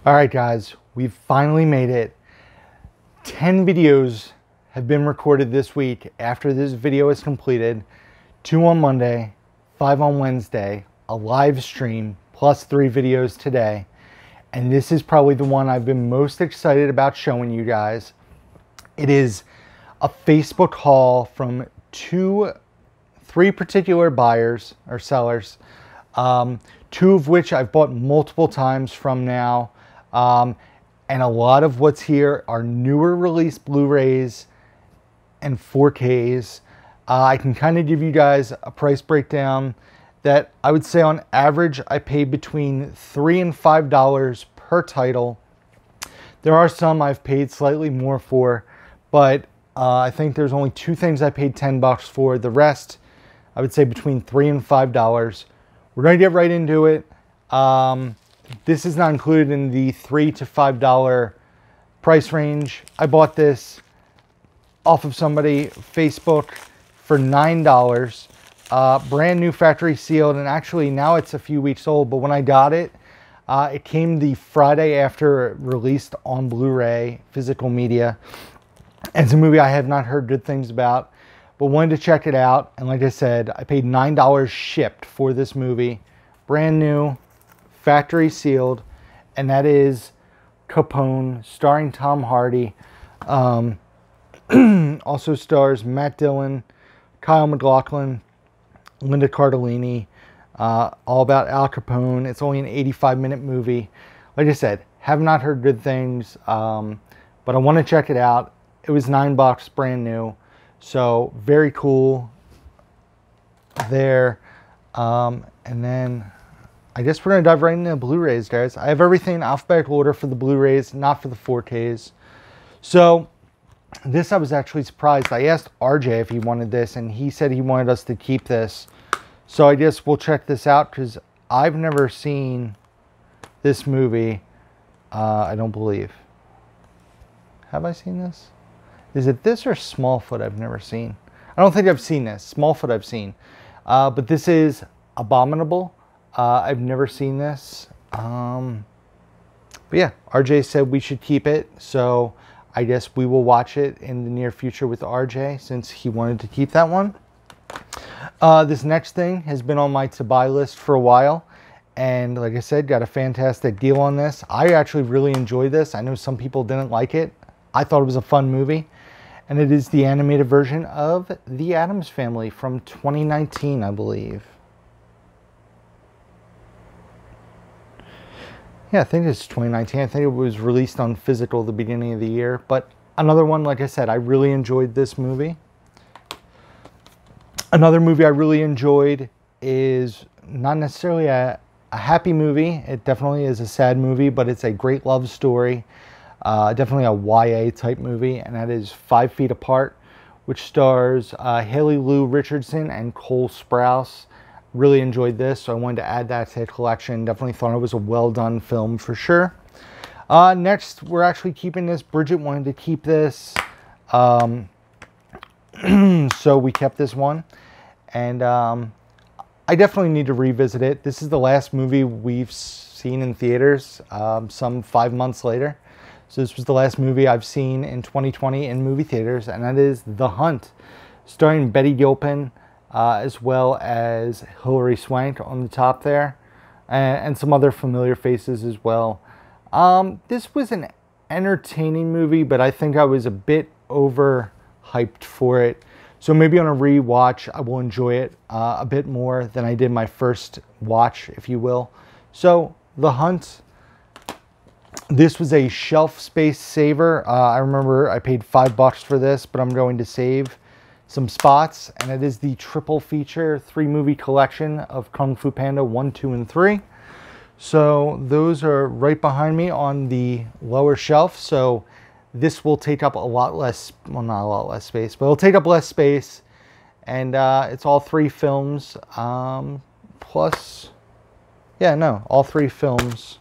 Alright guys, we've finally made it. 10 videos have been recorded this week after this video is completed. 2 on Monday, 5 on Wednesday, a live stream, plus 3 videos today. And this is probably the one I've been most excited about showing you guys. It is a Facebook haul from 3 particular buyers or sellers. 2 of which I've bought multiple times from now. And a lot of what's here are newer release Blu-rays and 4Ks. I can kind of give you guys a price breakdown that I would say on average I pay between $3 and $5 per title. There are some I've paid slightly more for, but I think there's only 2 things I paid $10 for. The rest I would say between $3 and $5. We're going to get right into it. This is not included in the $3 to $5 price range. I bought this off of somebody, Facebook, for $9. Brand new factory sealed, and actually now it's a few weeks old, but when I got it, it came the Friday after it released on Blu-ray, physical media. And it's a movie I have not heard good things about, but wanted to check it out. And like I said, I paid $9 shipped for this movie. Brand new, factory sealed, and that is Capone, starring Tom Hardy. Also stars Matt Dillon, Kyle MacLachlan, Linda Cardellini. All about Al Capone. It's only an 85-minute movie. Like I said, have not heard good things, but I want to check it out. It was $9, brand new, so very cool there. And then I guess we're going to dive right into the Blu-rays, guys. I have everything in alphabetical order for the Blu-rays, not for the 4Ks. So this I was actually surprised. I asked RJ if he wanted this, and he said he wanted us to keep this. So I guess we'll check this out, because I've never seen this movie, I don't believe. Have I seen this? Is it this or Smallfoot I've never seen? I don't think I've seen this. Smallfoot I've seen. But this is Abominable. I've never seen this. But yeah, RJ said we should keep it. So I guess we will watch it in the near future with RJ, since he wanted to keep that one. This next thing has been on my to-buy list for a while. And like I said, got a fantastic deal on this. I actually really enjoyed this. I know some people didn't like it. I thought it was a fun movie. And it is the animated version of The Addams Family from 2019, I believe. Yeah, I think it's 2019. I think it was released on physical the beginning of the year. But another one, like I said, I really enjoyed this movie. Another movie I really enjoyed is not necessarily a happy movie. It definitely is a sad movie, but it's a great love story. Definitely a YA type movie, and that is 5 Feet Apart, which stars Haley Lou Richardson and Cole Sprouse. Really enjoyed this, so I wanted to add that to the collection. Definitely thought it was a well done film for sure. Next, we're actually keeping this. Bridget wanted to keep this, so we kept this one. And I definitely need to revisit it. This is the last movie we've seen in theaters, some 5 months later. So this was the last movie I've seen in 2020 in movie theaters, and that is The Hunt, starring Betty Gilpin, as well as Hilary Swank on the top there, and some other familiar faces as well. This was an entertaining movie, but I think I was a bit overhyped for it. So maybe on a rewatch, I will enjoy it a bit more than I did my first watch, if you will. So The Hunt. This was a shelf space saver. I remember I paid $5 for this, but I'm going to save some spots. And it is the triple feature 3-movie collection of Kung Fu Panda 1, 2, and 3. So those are right behind me on the lower shelf. So this will take up a lot less, well, not a lot less space, but it'll take up less space. And it's all 3 films, plus, yeah, no, all 3 films.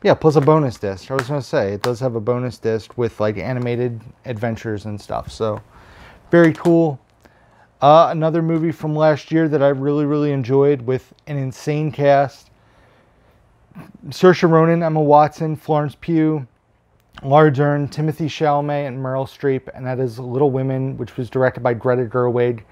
Yeah, plus a bonus disc. I was going to say, it does have a bonus disc with like animated adventures and stuff. So, very cool. Another movie from last year that I really, really enjoyed with an insane cast. Saoirse Ronan, Emma Watson, Florence Pugh, Laura Dern, Timothy Chalamet, and Meryl Streep, and that is Little Women, which was directed by Greta Gerwig.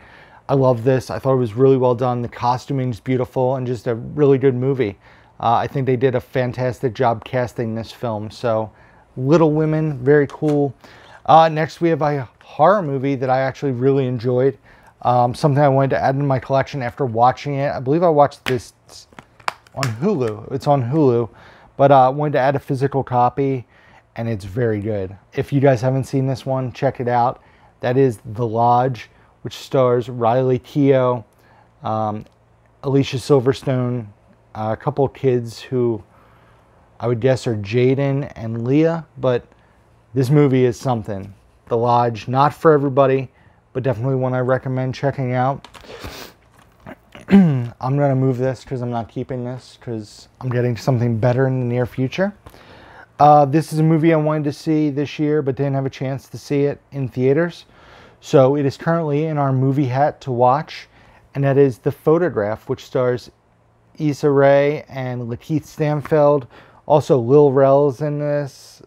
I love this. I thought it was really well done. The costuming is beautiful and just a really good movie. I think they did a fantastic job casting this film. So, Little Women, very cool. Next, we have a horror movie that I actually really enjoyed. Something I wanted to add in my collection after watching it. I believe I watched this on Hulu. It's on Hulu. But I wanted to add a physical copy, and it's very good. If you guys haven't seen this one, check it out. That is The Lodge, which stars Riley Keough, Alicia Silverstone, a couple of kids who I would guess are Jaden and Leah, but this movie is something. The Lodge, not for everybody, but definitely one I recommend checking out. I'm going to move this because I'm not keeping this because I'm getting something better in the near future. This is a movie I wanted to see this year, but didn't have a chance to see it in theaters. So it is currently in our movie hat to watch, and that is The Photograph, which stars Issa Rae and Lakeith Stanfield. Also, Lil Rel's in this.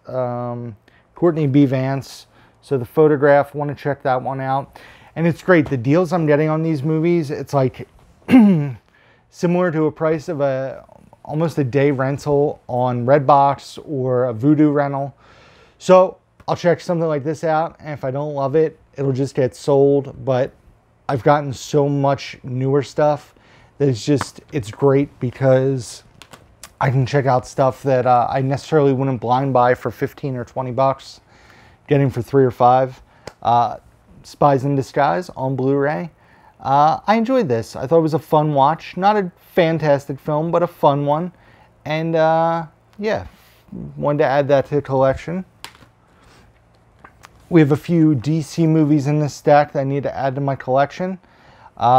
Courtney B. Vance. So The Photograph, want to check that one out. And it's great. The deals I'm getting on these movies, it's like similar to a price of almost a day rental on Redbox or a Vudu rental. So I'll check something like this out, and if I don't love it, it'll just get sold. But I've gotten so much newer stuff that it's great because I can check out stuff that I necessarily wouldn't blind buy for 15 or 20 bucks, getting for 3 or 5. Spies in Disguise on Blu-ray. I enjoyed this. I thought it was a fun watch. Not a fantastic film, but a fun one. And yeah, wanted to add that to the collection. We have a few DC movies in this stack that I need to add to my collection.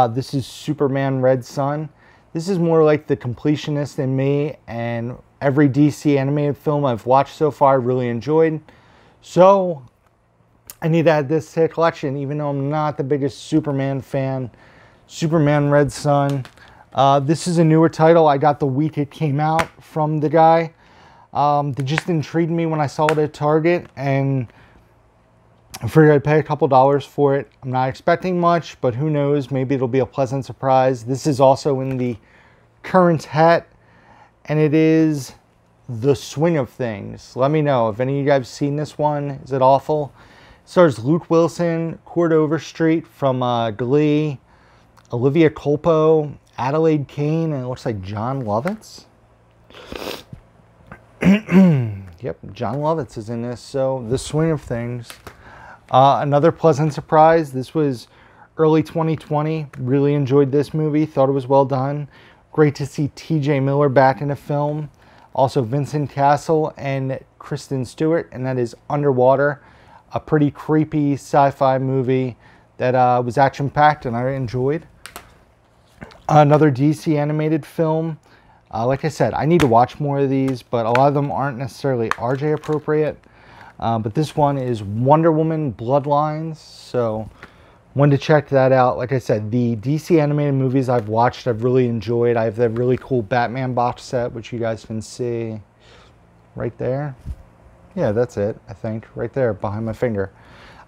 This is Superman Red Son. This is more like the completionist in me, and every DC animated film I've watched so far I really enjoyed. So I need to add this to the collection, even though I'm not the biggest Superman fan. Superman Red Son. This is a newer title. I got the week it came out from the guy. It just intrigued me when I saw it at Target, and I figured I'd pay a couple dollars for it. I'm not expecting much, but who knows? Maybe it'll be a pleasant surprise. This is also in the current hat, and it is The Swing of Things. Let me know if any of you guys have seen this one. Is it awful? It stars Luke Wilson, Cord Overstreet from Glee, Olivia Culpo, Adelaide Kane, and it looks like John Lovitz. Yep, John Lovitz is in this. So The Swing of Things. Another pleasant surprise. This was early 2020. Really enjoyed this movie. Thought it was well done. Great to see TJ Miller back in a film. Also Vincent Cassel and Kristen Stewart. And that is Underwater. A pretty creepy sci-fi movie that was action-packed and I enjoyed. Another DC animated film. Like I said, I need to watch more of these, but a lot of them aren't necessarily RJ appropriate. But this one is Wonder Woman Bloodlines, so wanted to check that out. Like I said, the DC animated movies I've watched, I've really enjoyed. I have that really cool Batman box set, which you guys can see right there. Yeah, that's it, I think, right there behind my finger.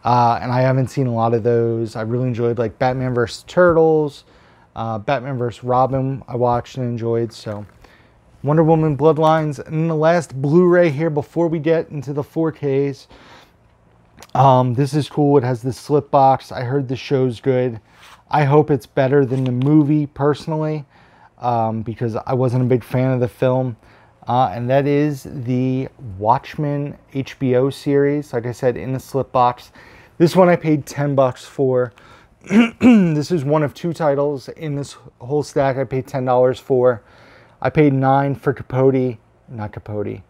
And I haven't seen a lot of those. I really enjoyed like Batman vs. Turtles, Batman vs. Robin I watched and enjoyed, so Wonder Woman Bloodlines. And the last Blu-ray here before we get into the 4Ks. This is cool. It has this slip box. I heard the show's good. I hope it's better than the movie personally, because I wasn't a big fan of the film. And that is the Watchman HBO series. Like I said, in the slip box. This one I paid 10 bucks for. This is one of 2 titles in this whole stack I paid $10 for. I paid $9 for Capote. Not Capote.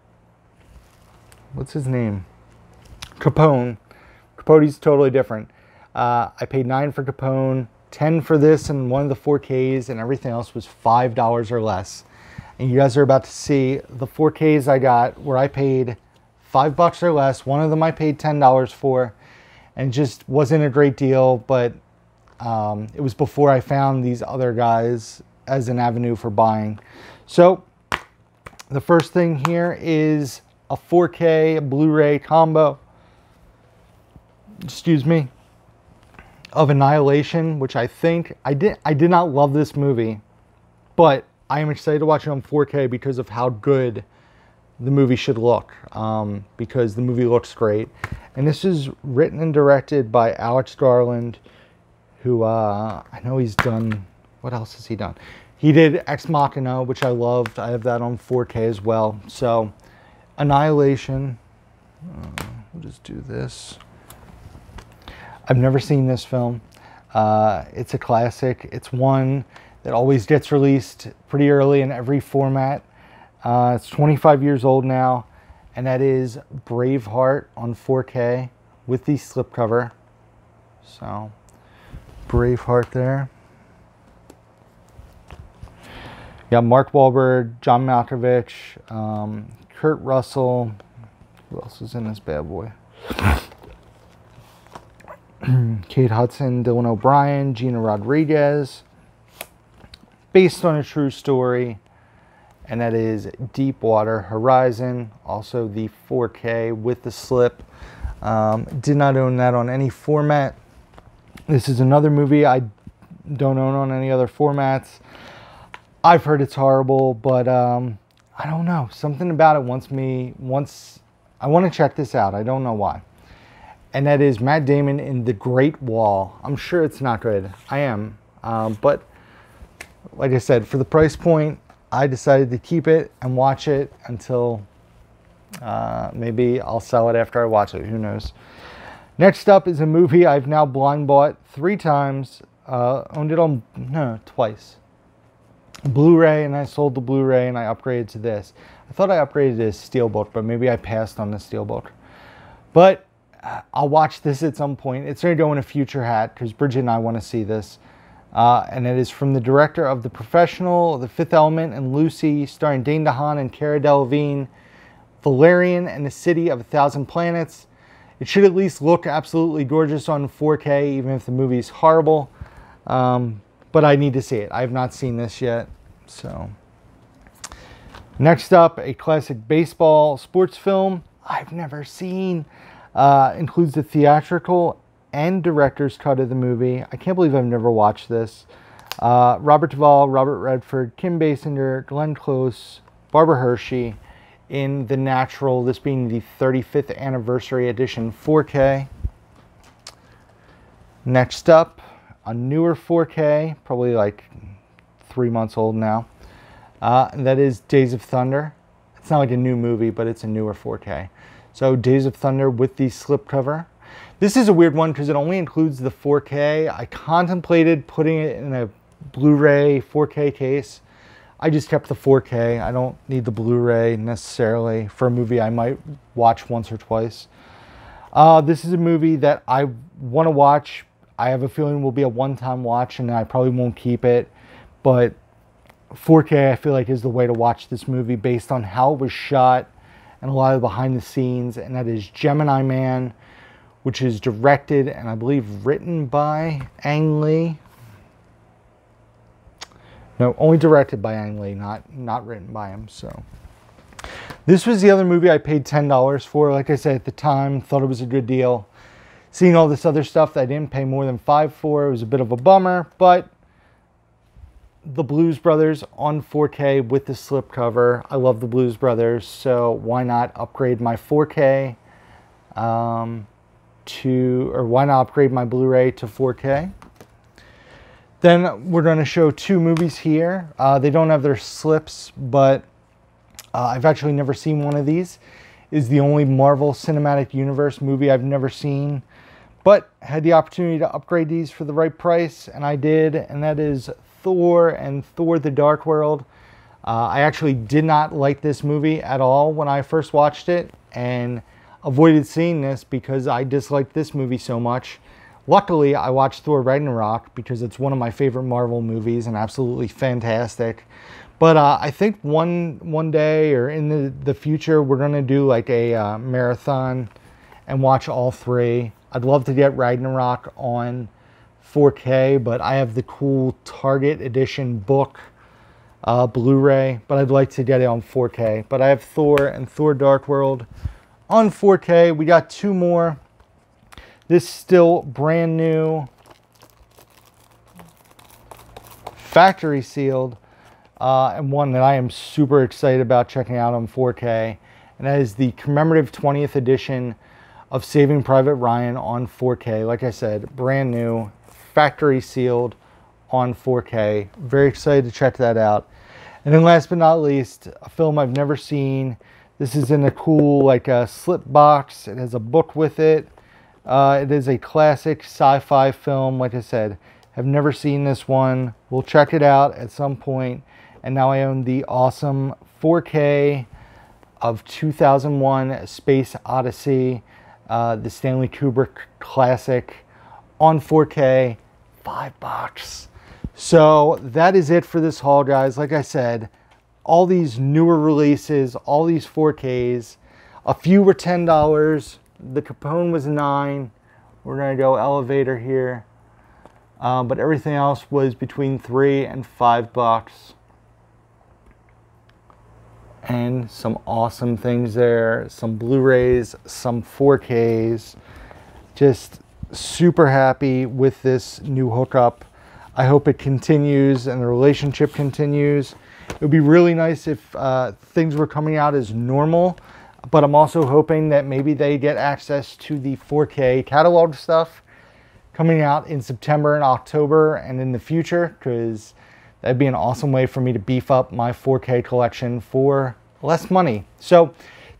What's his name? Capone. Capote's totally different. I paid $9 for Capone, $10 for this and one of the 4Ks, and everything else was $5 or less. And you guys are about to see the 4Ks I got where I paid $5 or less. One of them I paid $10 for, and just wasn't a great deal, but it was before I found these other guys as an avenue for buying. So The first thing here is a 4K Blu-ray combo, excuse me, of Annihilation, which I did not love this movie, but I am excited to watch it on 4K because of how good the movie should look, because the movie looks great. And this is written and directed by Alex Garland, who I know he's done, what else has he done? He did Ex Machina, which I loved. I have that on 4K as well. So, Annihilation. We'll just do this. I've never seen this film. It's a classic. It's one that always gets released pretty early in every format. It's 25 years old now, and that is Braveheart on 4K with the slipcover. So, Braveheart there. Yeah, Mark Wahlberg, John Malkovich, Kurt Russell. Who else is in this bad boy? Kate Hudson, Dylan O'Brien, Gina Rodriguez. Based on a true story, and that is Deepwater Horizon. Also the 4K with the slip. Did not own that on any format. This is another movie I don't own on any other formats. I've heard it's horrible, but I don't know. Something about it I want to check this out. I don't know why. And that is Matt Damon in The Great Wall. I'm sure it's not good. I am. But like I said, for the price point, I decided to keep it and watch it until maybe I'll sell it after I watch it. Who knows? Next up is a movie I've now blind bought 3 times. Owned it on, no, twice. Blu-ray, and I sold the Blu-ray and I upgraded to this. I thought I upgraded to Steelbook, but maybe I passed on the Steelbook. But I'll watch this at some point. It's going to go in a future hat because Bridget and I want to see this. And it is from the director of The Professional, The Fifth Element, and Lucy, starring Dane DeHaan and Cara Delevingne. Valerian and the City of a Thousand Planets. It should at least look absolutely gorgeous on 4K, even if the movie's horrible. But I need to see it. I have not seen this yet. So, next up, a classic baseball sports film I've never seen. Includes the theatrical and director's cut of the movie. I can't believe I've never watched this. Robert Duvall, Robert Redford, Kim Basinger, Glenn Close, Barbara Hershey in The Natural, this being the 35th anniversary edition 4K. Next up, a newer 4K, probably like 3 months old now. And that is Days of Thunder. It's not like a new movie, but it's a newer 4K. So Days of Thunder with the slipcover. This is a weird one because it only includes the 4K. I contemplated putting it in a Blu-ray 4K case. I just kept the 4K. I don't need the Blu-ray necessarily for a movie I might watch once or twice. This is a movie that I want to watch. I have a feeling will be a one-time watch and I probably won't keep it. But 4K I feel like is the way to watch this movie based on how it was shot and a lot of behind the scenes. And that is Gemini Man, which is directed and I believe written by Ang Lee. No, only directed by Ang Lee, not written by him. So this was the other movie I paid $10 for. Like I said at the time, thought it was a good deal. Seeing all this other stuff that I didn't pay more than $5 for, it was a bit of a bummer. But the Blues Brothers on 4K with the slipcover. I love the Blues Brothers, so why not upgrade my 4K why not upgrade my Blu-ray to 4K? Then we're going to show 2 movies here. They don't have their slips, but I've actually never seen one of these. Is the only Marvel Cinematic Universe movie I've never seen, but had the opportunity to upgrade these for the right price, and I did, and that is Thor and Thor the Dark World. I actually did not like this movie at all when I first watched it, and avoided seeing this because I disliked this movie so much. Luckily, I watched Thor Ragnarok because it's one of my favorite Marvel movies and absolutely fantastic. But I think one day or in the future, we're going to do like a marathon and watch all 3. I'd love to get Ragnarok on 4K, but I have the cool Target edition book Blu-ray, but I'd like to get it on 4K. But I have Thor and Thor Dark World on 4K. We got 2 more. This is still brand new, factory sealed, and one that I am super excited about checking out on 4K. And that is the commemorative 20th edition of Saving Private Ryan on 4K. Like I said, brand new, factory sealed on 4K. Very excited to check that out. And then last but not least, a film I've never seen. This is in a cool, like a slip box. It has a book with it. It is a classic sci-fi film. Like I said, have never seen this one. We'll check it out at some point. And now I own the awesome 4K of 2001 Space Odyssey, the Stanley Kubrick classic on 4K, $5. So that is it for this haul, guys. Like I said, all these newer releases, all these 4Ks, a few were $10. The Capone was $9. We're gonna go elevator here, but everything else was between $3 and $5. And some awesome things there, some Blu-rays, some 4Ks. Just super happy with this new hookup. I hope it continues and the relationship continues. It would be really nice if things were coming out as normal, but I'm also hoping that maybe they get access to the 4K catalog stuff coming out in September and October and in the future, because that'd be an awesome way for me to beef up my 4K collection for less money. So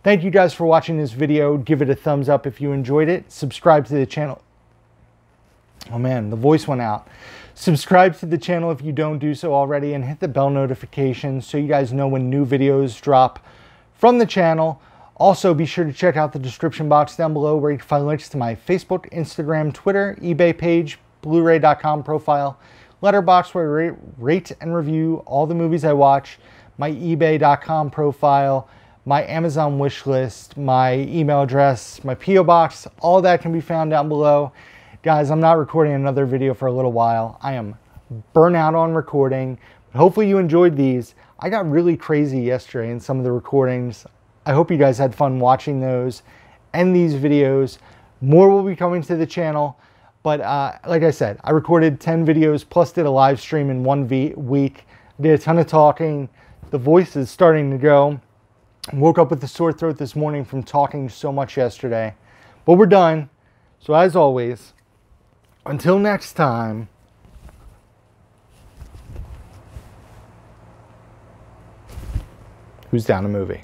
thank you guys for watching this video. Give it a thumbs up if you enjoyed it. Subscribe to the channel. Oh man, the voice went out. Subscribe to the channel if you don't do so already, and hit the bell notification so you guys know when new videos drop from the channel. Also, be sure to check out the description box down below where you can find links to my Facebook, Instagram, Twitter, eBay page, Blu-ray.com profile, Letterboxd where I rate and review all the movies I watch, my eBay.com profile, my Amazon wish list, my email address, my P.O. box. All that can be found down below. Guys, I'm not recording another video for a little while. I am burnt out on recording. Hopefully you enjoyed these. I got really crazy yesterday in some of the recordings. I hope you guys had fun watching those and these videos. More will be coming to the channel. But like I said, I recorded 10 videos plus did a live stream in 1 week. Did a ton of talking. The voice is starting to go. Woke up with a sore throat this morning from talking so much yesterday. But we're done. So as always, until next time, who's down a movie?